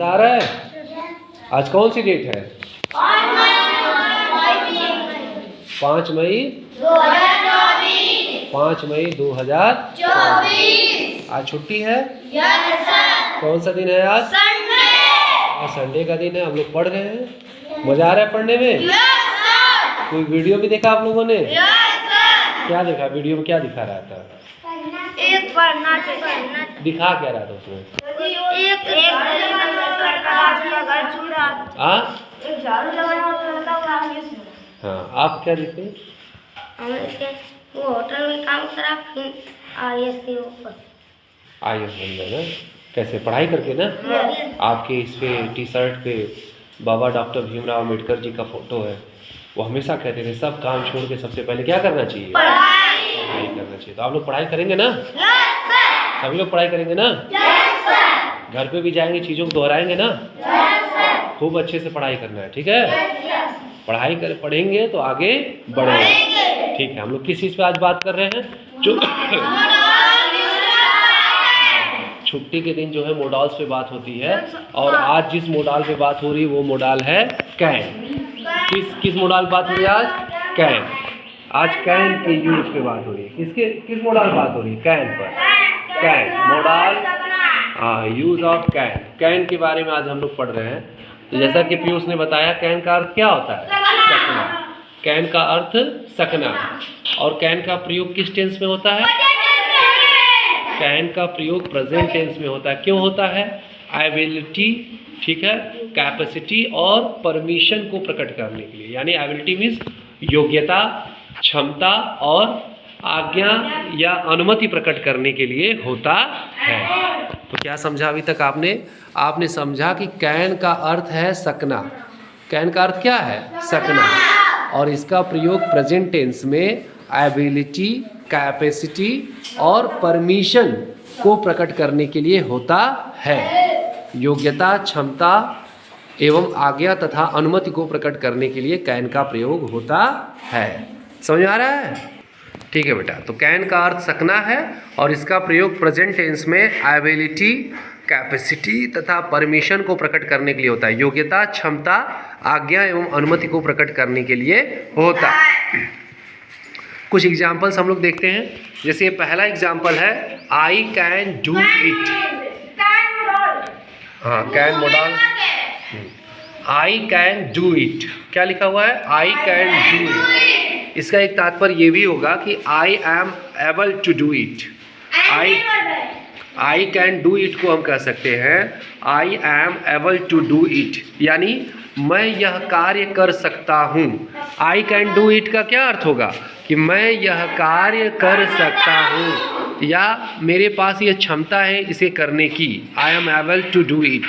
आ रहा है? आज कौन सी डेट है? 5 मई 2024। 5 मई 2024। आज छुट्टी है? कौन सा दिन है आज? आज संडे का दिन है। हम लोग पढ़ रहे हैं। मजा आ रहा है पढ़ने में? कोई वीडियो भी देखा आप लोगों ने? क्या देखा वीडियो में? क्या दिखा रहा था? दिखा क्या रहा था उसमें? हाँ, आप क्या देखे? वो होटल में काम करा, फिर आईएएस के ऊपर आईएएस बन गए ना? कैसे? पढ़ाई करके ना? आपके इस पे टी शर्ट पे बाबा डॉक्टर भीमराव अम्बेडकर जी का फोटो है। वो हमेशा कहते थे सब काम छोड़ के सबसे पहले क्या करना चाहिए? पढ़ाई करना चाहिए। तो आप लोग पढ़ाई करेंगे ना? सभी लोग पढ़ाई करेंगे ना? घर पे भी जाएंगे, चीज़ों को दोहराएंगे ना? खूब अच्छे से पढ़ाई करना है, ठीक है? पढ़ेंगे तो आगे बढ़ेंगे, ठीक है? हम लोग किस चीज़ पे आज बात कर रहे हैं? जो छुट्टी के दिन जो है मोडाल्स पे बात होती है, और आज जिस मोडाल पे बात हो रही है वो मोडाल है कैन। किस मोडाल पे बात हो रही है आज? कैन। आज कैन के यूज पे बात हो रही है। किस मोडाल पे बात हो रही है? कैन पर। Can modal, use of can. Can के बारे में आज हम लोग पढ़ रहे हैं। तो जैसा कि पीयूष ने बताया, कैन का अर्थ क्या होता है? सकना। कैन का अर्थ सकना। और कैन का प्रयोग किस टेंस में होता है? कैन का प्रयोग प्रेजेंट टेंस में होता है। क्यों होता है? एबिलिटी, ठीक है, कैपेसिटी और परमिशन को प्रकट करने के लिए। यानी एबिलिटी मीन्स योग्यता, क्षमता और आज्ञा या अनुमति प्रकट करने के लिए होता है। तो क्या समझा अभी तक आपने समझा कि कैन का अर्थ है सकना। कैन का अर्थ क्या है? सकना। और इसका प्रयोग प्रेजेंट टेंस में एबिलिटी, कैपेसिटी और परमिशन को प्रकट करने के लिए होता है। योग्यता, क्षमता एवं आज्ञा तथा अनुमति को प्रकट करने के लिए कैन का प्रयोग होता है। समझ आ रहा है? ठीक है बेटा। तो कैन का अर्थ सकना है और इसका प्रयोग प्रेजेंट टेंस में एबिलिटी, कैपेसिटी तथा परमिशन को प्रकट करने के लिए होता है। योग्यता, क्षमता, आज्ञा एवं अनुमति को प्रकट करने के लिए होता है। कुछ एग्जाम्पल्स हम लोग देखते हैं। जैसे ये पहला एग्जाम्पल है, आई कैन डू इट। हाँ, can modal. I can do it. क्या लिखा हुआ है? I can do it. इसका एक तात्पर्य ये भी होगा कि I am able to do it. I can do it को हम कह सकते हैं I am able to do it, यानी मैं यह कार्य कर सकता हूँ। आई कैन डू इट का क्या अर्थ होगा? कि मैं यह कार्य कर सकता हूँ या मेरे पास यह क्षमता है इसे करने की। I am able to do it,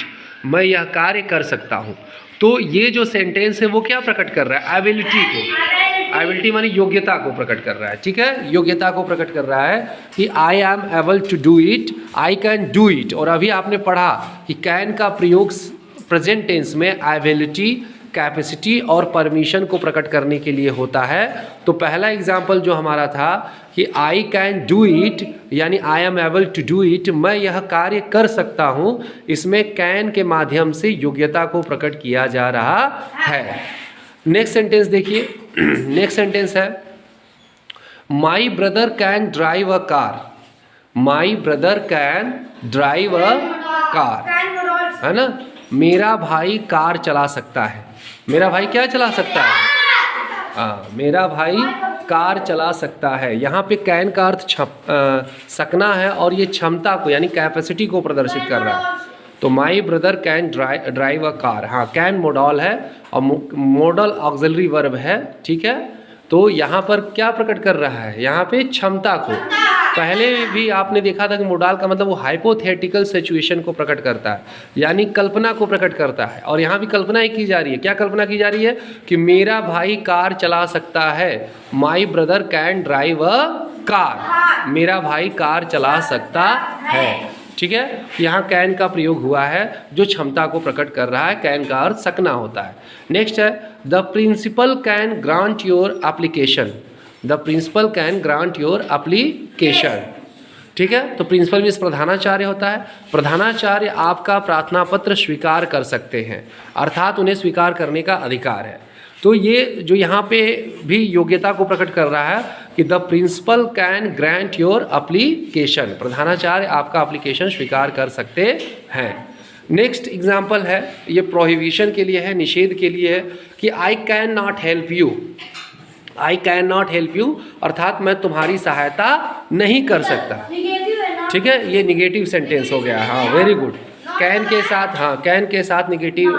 मैं यह कार्य कर सकता हूँ। तो ये जो सेंटेंस है वो क्या प्रकट कर रहा है? एबिलिटी को। एबिलिटी मानी योग्यता को प्रकट कर रहा है, ठीक है? योग्यता को प्रकट कर रहा है कि I am able to do it, I can do it. और अभी आपने पढ़ा कि कैन का प्रयोग प्रेजेंट टेंस में एबिलिटी, कैपेसिटी और परमिशन को प्रकट करने के लिए होता है। तो पहला एग्जाम्पल जो हमारा था कि आई कैन डू इट, यानी I am able to do it, मैं यह कार्य कर सकता हूँ, इसमें कैन के माध्यम से योग्यता को प्रकट किया जा रहा है। नेक्स्ट सेंटेंस देखिए। नेक्स्ट सेंटेंस है, my brother can drive a car. My brother can drive a car, है ना? मेरा भाई कार चला सकता है। मेरा भाई क्या चला सकता है? हाँ, मेरा भाई कार चला सकता है। यहाँ पे कैन का अर्थ सकना है और ये क्षमता को यानी कैपेसिटी को प्रदर्शित कर रहा है। तो my brother can drive a car. हाँ, कैन मोडल है और मोडल ऑक्सिलरी वर्ब है, ठीक है? तो यहाँ पर क्या प्रकट कर रहा है? यहाँ पे क्षमता को। पहले भी आपने देखा था कि मोडाल का मतलब वो हाइपोथेटिकल सिचुएशन को प्रकट करता है, यानी कल्पना को प्रकट करता है। और यहाँ भी कल्पना ही की जा रही है। क्या कल्पना की जा रही है? कि मेरा भाई कार चला सकता है। My brother can drive a car, मेरा भाई कार चला सकता है, ठीक है? यहाँ कैन का प्रयोग हुआ है जो क्षमता को प्रकट कर रहा है। कैन का अर्थ सकना होता है। नेक्स्ट है, the principal can grant your application. The principal can grant your application. ठीक है। तो प्रिंसिपल मीन्स प्रधानाचार्य होता है। प्रधानाचार्य आपका प्रार्थना पत्र स्वीकार कर सकते हैं, अर्थात उन्हें स्वीकार करने का अधिकार है। तो ये जो यहाँ पे भी योग्यता को प्रकट कर रहा है कि the principal can grant your application, प्रधानाचार्य आपका एप्लीकेशन स्वीकार कर सकते हैं। नेक्स्ट एग्जाम्पल है, ये प्रोहिबिशन के लिए है, निषेध के लिए है कि I can not help you. I can not help you अर्थात मैं तुम्हारी सहायता नहीं कर सकता। ठीक है, ये निगेटिव सेंटेंस हो गया। हाँ, वेरी गुड। कैन के साथ, हाँ, कैन के साथ निगेटिव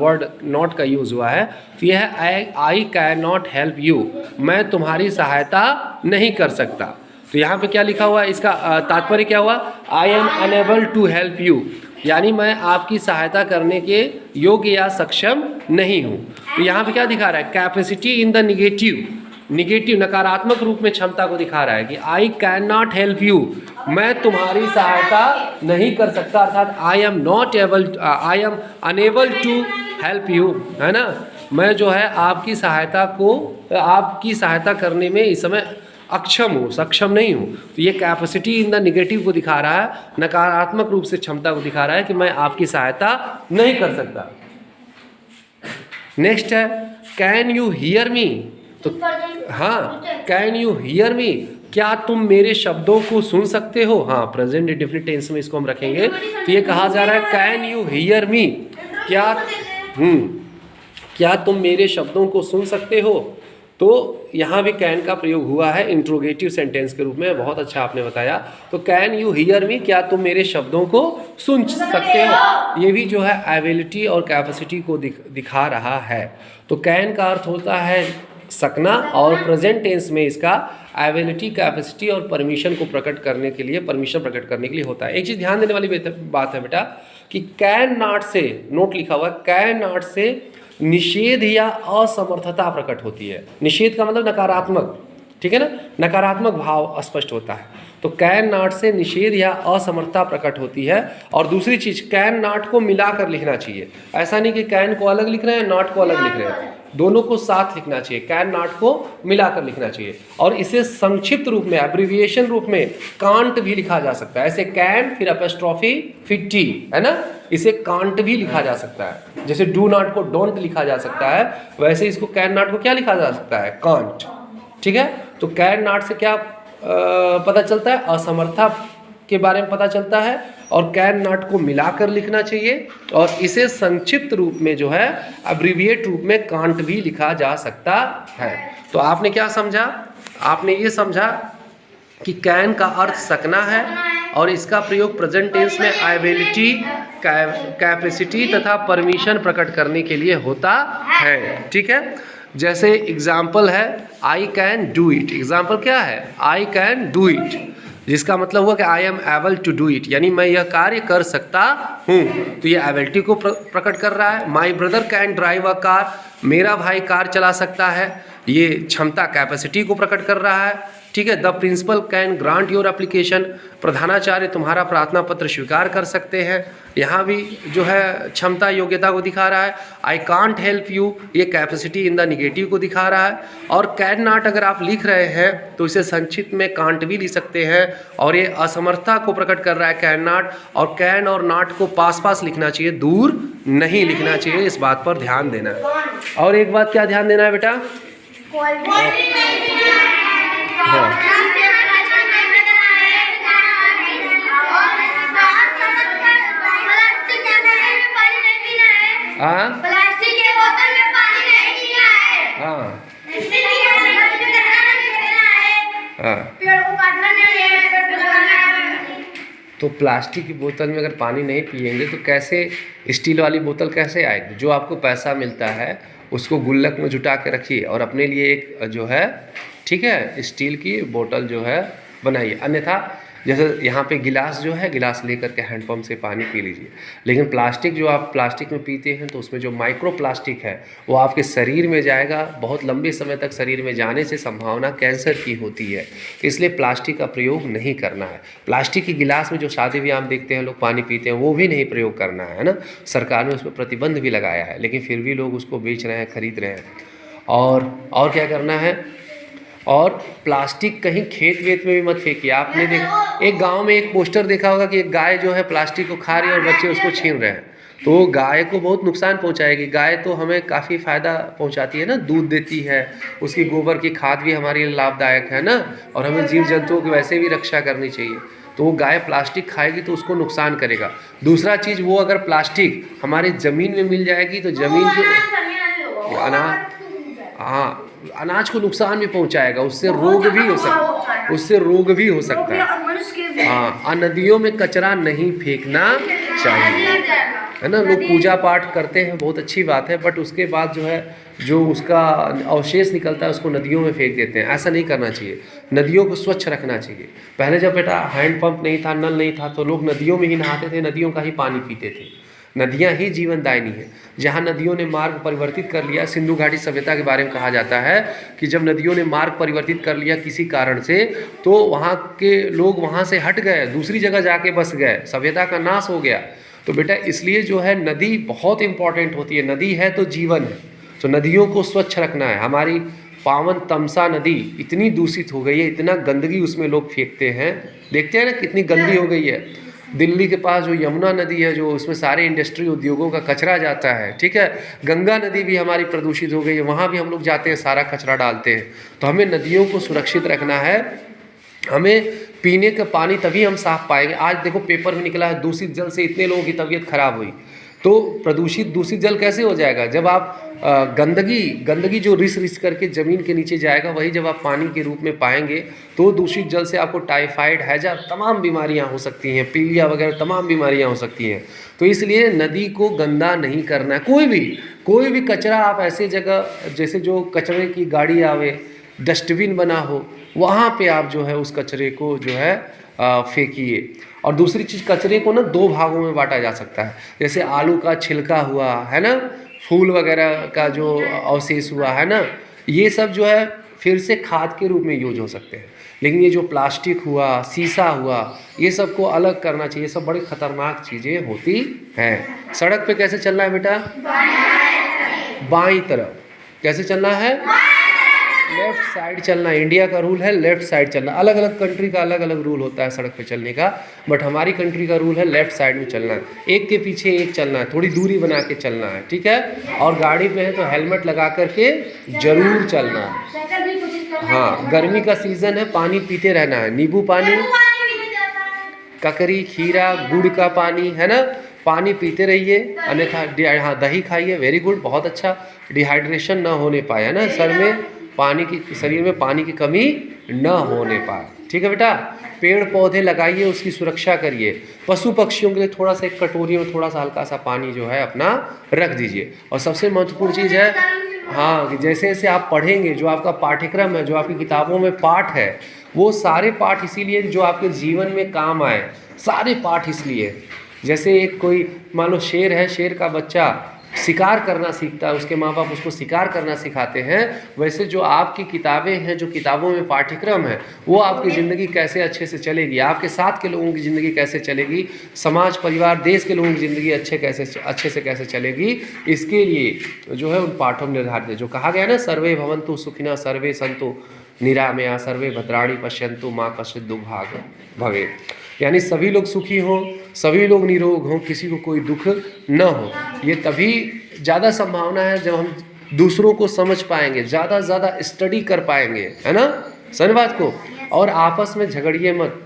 वर्ड नॉट का यूज़ हुआ है। तो यह है I can not help you, मैं तुम्हारी सहायता नहीं कर सकता। तो यहाँ पे क्या लिखा हुआ है, इसका तात्पर्य क्या हुआ, I am unable to help you, यानी मैं आपकी सहायता करने के योग्य या सक्षम नहीं हूँ। तो यहाँ पे क्या दिखा रहा है, कैपेसिटी इन द निगेटिव नकारात्मक रूप में क्षमता को दिखा रहा है कि I can not help you, मैं तुम्हारी सहायता नहीं कर सकता, अर्थात I am unable to help you, है ना। मैं जो है आपकी सहायता करने में इस समय अक्षम हूँ, सक्षम नहीं हूँ। तो ये कैपेसिटी इन द निगेटिव को दिखा रहा है, नकारात्मक रूप से क्षमता को दिखा रहा है कि मैं आपकी सहायता नहीं कर सकता। नेक्स्ट है कैन यू हियर मी। तो हाँ, कैन यू हियर मी, क्या तुम मेरे शब्दों को सुन सकते हो। हाँ, प्रेजेंट इंडेफिनिट टेंस में इसको हम रखेंगे। तो ये कहा जा रहा है कैन यू हियर मी, क्या तुम मेरे शब्दों को सुन सकते हो। तो यहाँ भी कैन का प्रयोग हुआ है इंट्रोगेटिव सेंटेंस के रूप में, बहुत अच्छा आपने बताया। तो कैन यू हियर मी, क्या तुम मेरे शब्दों को सुन सकते हो, ये भी जो है एबिलिटी और कैपेसिटी को दिखा रहा है। तो कैन का अर्थ होता है सकना, और प्रेजेंट टेंस में इसका एबिलिटी, कैपेसिटी और परमिशन प्रकट करने के लिए होता है। एक चीज़ ध्यान देने वाली बात है बेटा कि कैन नॉट से, नोट लिखा हुआ, कैन नॉट से निषेध या असमर्थता प्रकट होती है। निषेध का मतलब नकारात्मक, ठीक है ना, नकारात्मक भाव स्पष्ट होता है। तो कैन नॉट से निषेध या असमर्थता प्रकट होती है। और दूसरी चीज़, कैन नॉट को मिलाकर लिखना चाहिए, ऐसा नहीं कि कैन को अलग लिख रहे हैं, नॉट को अलग लिख रहे हैं, दोनों को साथ लिखना चाहिए, कैन नॉट को मिलाकर लिखना चाहिए। और इसे संक्षिप्त रूप में, एब्रिविएशन रूप में कांट भी लिखा जा सकता है, ऐसे कैन फिर अपस्ट्रॉफी फिर टी, है ना, इसे कांट भी लिखा जा सकता है। जैसे डू नॉट को डोंट लिखा जा सकता है, वैसे इसको कैन नॉट को क्या लिखा जा सकता है, कांट। ठीक है, तो कैन नॉट से क्या पता चलता है, असमर्थता के बारे में पता चलता है। और कैन नॉट को मिलाकर लिखना चाहिए, और इसे संक्षिप्त रूप में जो है एब्रिविएट रूप में कांट भी लिखा जा सकता है। तो आपने क्या समझा, आपने ये समझा कि कैन का अर्थ सकना है, और इसका प्रयोग प्रेजेंट टेंस में एबिलिटी, कैपेसिटी तथा परमिशन प्रकट करने के लिए होता है। ठीक है, जैसे एग्जाम्पल है I can do it. Example क्या है, आई कैन डू इट, जिसका मतलब हुआ कि I am able to do it, यानी मैं यह कार्य कर सकता हूँ। तो ये एबिलिटी को प्रकट कर रहा है। My brother can drive a car, मेरा भाई कार चला सकता है, ये क्षमता, कैपेसिटी को प्रकट कर रहा है। ठीक है, the principal can grant your application, प्रधानाचार्य तुम्हारा प्रार्थना पत्र स्वीकार कर सकते हैं, यहाँ भी जो है क्षमता, योग्यता को दिखा रहा है। आई कांट हेल्प यू, ये कैपेसिटी इन द निगेटिव को दिखा रहा है। और कैन नॉट अगर आप लिख रहे हैं तो इसे संक्षिप्त में कांट भी लिख सकते हैं, और ये असमर्थता को प्रकट कर रहा है कैन नॉट। और कैन और नॉट को पास पास लिखना चाहिए, दूर नहीं लिखना चाहिए, इस बात पर ध्यान देना है। और एक बात क्या ध्यान देना है बेटा, हाँ, प्लास्टिक के बोतल में पानी नहीं पीना है। हाँ, पेड़ को काटना नहीं है। तो प्लास्टिक की बोतल में अगर पानी नहीं पिएंगे तो कैसे, स्टील वाली बोतल कैसे आएगी। जो आपको पैसा मिलता है उसको गुल्लक में जुटा के रखिए, और अपने लिए एक जो है, ठीक है, स्टील की बोतल जो है बनाइए। अन्यथा जैसे यहाँ पे गिलास जो है, गिलास लेकर के हैंडपम्प से पानी पी लीजिए। लेकिन प्लास्टिक जो आप प्लास्टिक में पीते हैं तो उसमें जो माइक्रो प्लास्टिक है वो आपके शरीर में जाएगा, बहुत लंबे समय तक शरीर में जाने से संभावना कैंसर की होती है। इसलिए प्लास्टिक का प्रयोग नहीं करना है। प्लास्टिक के गिलास में जो शादी ब्याह में देखते हैं लोग पानी पीते हैं, वो भी नहीं प्रयोग करना है ना। सरकार ने उस पर प्रतिबंध भी लगाया है, लेकिन फिर भी लोग उसको बेच रहे हैं, खरीद रहे हैं। और क्या करना है, और प्लास्टिक कहीं खेत वेत में भी मत फेंकिए। आपने एक गांव में एक पोस्टर देखा होगा कि एक गाय जो है प्लास्टिक को खा रही है और बच्चे उसको छीन रहे हैं, तो वो गाय को बहुत नुकसान पहुंचाएगी। गाय तो हमें काफ़ी फ़ायदा पहुंचाती है ना, दूध देती है, उसकी गोबर की खाद भी हमारे लिए लाभदायक है ना, और हमें जीव जंतुओं की वैसे भी रक्षा करनी चाहिए। तो वो गाय प्लास्टिक खाएगी तो उसको नुकसान करेगा। दूसरा चीज़, वो अगर प्लास्टिक हमारी ज़मीन में मिल जाएगी तो ज़मीन के अनाज को नुकसान भी पहुंचाएगा, उससे रोग भी हो सकता है। हाँ, नदियों में कचरा नहीं फेंकना चाहिए, है ना। लोग पूजा पाठ करते हैं, बहुत अच्छी बात है, बट उसके बाद जो है जो उसका अवशेष निकलता है उसको नदियों में फेंक देते हैं। ऐसा नहीं करना चाहिए, नदियों को स्वच्छ रखना चाहिए। पहले जब बेटा हैंडपंप नहीं था, नल नहीं था, तो लोग नदियों में ही नहाते थे, नदियों का ही पानी पीते थे। नदियाँ ही जीवनदायिनी है। जहाँ नदियों ने मार्ग परिवर्तित कर लिया, सिंधु घाटी सभ्यता के बारे में कहा जाता है कि जब नदियों ने मार्ग परिवर्तित कर लिया किसी कारण से, तो वहाँ के लोग वहाँ से हट गए, दूसरी जगह जाके बस गए, सभ्यता का नाश हो गया। तो बेटा इसलिए जो है नदी बहुत इंपॉर्टेंट होती है, नदी है तो जीवन है। तो नदियों को स्वच्छ रखना है। हमारी पावन तमसा नदी इतनी दूषित हो गई है, इतना गंदगी उसमें लोग फेंकते हैं, देखते हैं ना कितनी गंदी हो गई है। दिल्ली के पास जो यमुना नदी है, जो उसमें सारे इंडस्ट्री उद्योगों का कचरा जाता है, ठीक है। गंगा नदी भी हमारी प्रदूषित हो गई है, वहाँ भी हम लोग जाते हैं, सारा कचरा डालते हैं। तो हमें नदियों को सुरक्षित रखना है। हमें पीने का पानी तभी हम साफ पाएंगे। आज देखो पेपर में निकला है, दूषित जल से इतने लोगों की तबीयत खराब हुई। तो दूषित जल कैसे हो जाएगा? जब आप गंदगी जो रिस करके ज़मीन के नीचे जाएगा, वही जब आप पानी के रूप में पाएंगे, तो दूषित जल से आपको टाइफाइड, हैजा, तमाम बीमारियां हो सकती हैं, पीलिया वगैरह तमाम बीमारियां हो सकती हैं। तो इसलिए नदी को गंदा नहीं करना है। कोई भी कचरा आप ऐसे जगह, जैसे जो कचरे की गाड़ी आवे, डस्टबिन बना हो, वहाँ पे आप जो है उस कचरे को जो है फेंकिए। और दूसरी चीज़, कचरे को ना 2 भागों में बांटा जा सकता है। जैसे आलू का छिलका हुआ है ना, फूल वगैरह का जो अवशेष हुआ है ना, ये सब जो है फिर से खाद के रूप में यूज हो सकते हैं। लेकिन ये जो प्लास्टिक हुआ, शीशा हुआ, ये सब को अलग करना चाहिए। सब बड़ी खतरनाक चीज़ें होती हैं। सड़क पे कैसे चलना है बेटा? बाईं तरफ। कैसे चलना है? लेफ्ट साइड चलना है। इंडिया का रूल है लेफ्ट साइड चलना। अलग अलग कंट्री का अलग अलग रूल होता है सड़क पे चलने का, बट हमारी कंट्री का रूल है लेफ्ट साइड में चलना है। एक के पीछे एक चलना है, थोड़ी दूरी बना के चलना है, ठीक है। और गाड़ी पे है तो हेलमेट लगा करके जरूर चलना है। हाँ, गर्मी का सीजन है, पानी पीते रहना है। नींबू पानी, ककड़ी, खीरा, गुड़ का पानी, है ना, पानी पीते रहिए। अन्यथा हाँ, दही खाइए, वेरी गुड, बहुत अच्छा। डिहाइड्रेशन ना होने पाए, है ना, शरीर में पानी की कमी न होने पाए, ठीक है बेटा। पेड़ पौधे लगाइए, उसकी सुरक्षा करिए। पशु पक्षियों के लिए थोड़ा सा एक कटोरी में थोड़ा सा हल्का सा पानी जो है अपना रख दीजिए। और सबसे महत्वपूर्ण चीज़ है, हाँ, कि जैसे जैसे आप पढ़ेंगे, जो आपका पाठ्यक्रम है, जो आपकी किताबों में पाठ है, वो सारे पाठ इसीलिए जो आपके जीवन में काम आए, सारे पाठ इसलिए। जैसे एक कोई मान लो शेर है, शेर का बच्चा शिकार करना सीखता है, उसके माँ बाप उसको शिकार करना सिखाते हैं। वैसे जो आपकी किताबें हैं, जो किताबों में पाठ्यक्रम है, वो आपकी ज़िंदगी कैसे अच्छे से चलेगी, आपके साथ के लोगों की ज़िंदगी कैसे चलेगी, समाज, परिवार, देश के लोगों की ज़िंदगी अच्छे से कैसे चलेगी, इसके लिए जो है उन पाठों में निर्धारित है। जो कहा गया ना, सर्वे भवन्तु सुखिनः सर्वे सन्तु निरामया सर्वे भद्राणि पश्यन्तु माँ कश्चित् दुर्भाग् भवेत्। यानी सभी लोग सुखी हों, सभी लोग निरोग हों, किसी को कोई दुख न हो। ये तभी ज़्यादा संभावना है जब हम दूसरों को समझ पाएंगे, ज़्यादा स्टडी कर पाएंगे, है ना, समझ बात को। और आपस में झगड़िए मत,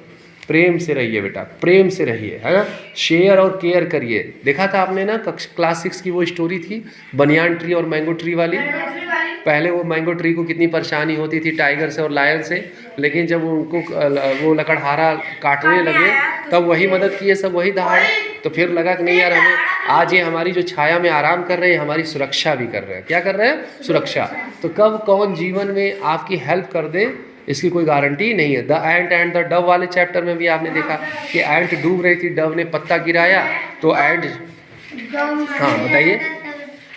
प्रेम से रहिए बेटा, प्रेम से रहिए, है ना। शेयर और केयर करिए। देखा था आपने ना, क्लास 6 की वो स्टोरी थी, बनियान ट्री और मैंगो ट्री वाली। पहले वो मैंगो ट्री को कितनी परेशानी होती थी टाइगर से और लायन से, लेकिन जब उनको वो लकड़हारा काटने लगे, तब वही मदद किए, सब वही दहाड़े। तो फिर लगा कि नहीं यार, हमें आज ये हमारी जो छाया में आराम कर रहे हैं, हमारी सुरक्षा भी कर रहे हैं। क्या कर रहे हैं? सुरक्षा। तो कब कौन जीवन में आपकी हेल्प कर दे, इसकी कोई गारंटी नहीं है। The ant and the Dove वाले चैप्टर में भी आपने देखा कि एंट डूब रही थी, डव ने पत्ता गिराया, तो एंट, हाँ बताइए,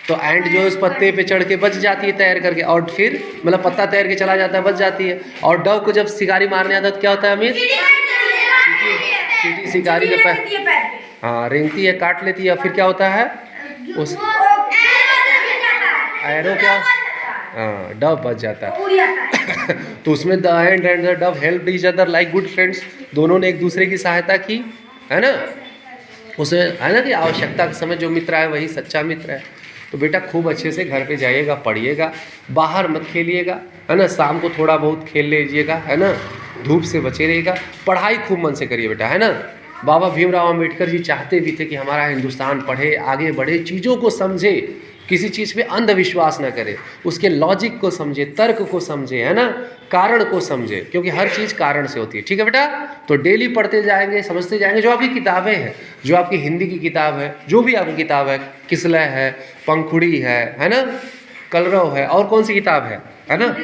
तो एंट जो है उस पत्ते पे चढ़ के बच जाती है तैर करके, और फिर मतलब पत्ता तैर के चला जाता है, बच जाती है। और डव को जब शिकारी मारने आता है तो क्या होता है अमित? चींटी शिकारी के पैर, हाँ, रेंगती है, काट लेती है। फिर क्या होता है? उस एरो क्या हाँ, डव बच जाता है। उड़ जाता है। तो उसमें the end and the Dove help each other like good friends, दोनों ने एक दूसरे की सहायता की, है ना। उसे है ना कि आवश्यकता के समय जो मित्र है वही सच्चा मित्र है। तो बेटा खूब अच्छे से घर पे जाइएगा, पढ़िएगा, बाहर मत खेलिएगा, है ना। शाम को थोड़ा बहुत खेल लीजिएगा, है ना। धूप से बचे रहिएगा, पढ़ाई खूब मन से करिए बेटा, है ना। बाबा भीमराव अम्बेडकर जी चाहते भी थे कि हमारा हिंदुस्तान पढ़े, आगे बढ़े, चीज़ों को समझे, किसी चीज़ पे अंधविश्वास ना करे, उसके लॉजिक को समझे, तर्क को समझे, है ना, कारण को समझे, क्योंकि हर चीज़ कारण से होती है। ठीक है बेटा, तो डेली पढ़ते जाएंगे, समझते जाएंगे। जो आपकी किताबें हैं, जो आपकी हिंदी की किताब है, जो भी आपकी किताब है, किसलय है, पंखुड़ी है ना, कलरव है, और कौन सी किताब है ना,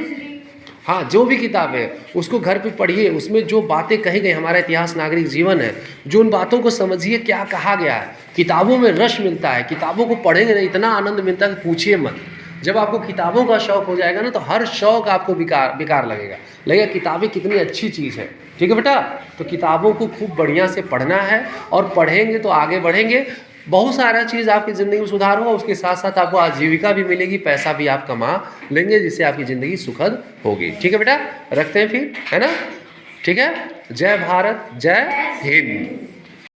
हाँ, जो भी किताब है उसको घर पे पढ़िए। उसमें जो बातें कही गई, हमारा इतिहास नागरिक जीवन है, जो उन बातों को समझिए क्या कहा गया है। किताबों में रस मिलता है, किताबों को पढ़ेंगे ना इतना आनंद मिलता है कि पूछिए मत। जब आपको किताबों का शौक़ हो जाएगा ना, तो हर शौक़ आपको बेकार लगेगा किताबें कितनी अच्छी चीज़ है। ठीक है बेटा, तो किताबों को खूब बढ़िया से पढ़ना है, और पढ़ेंगे तो आगे बढ़ेंगे, बहुत सारा चीज़ आपकी ज़िंदगी में सुधार होगा। उसके साथ साथ आपको आजीविका भी मिलेगी, पैसा भी आप कमा लेंगे, जिससे आपकी ज़िंदगी सुखद होगी। ठीक है बेटा, रखते हैं फिर, है ना। ठीक है, जय भारत, जय हिंद।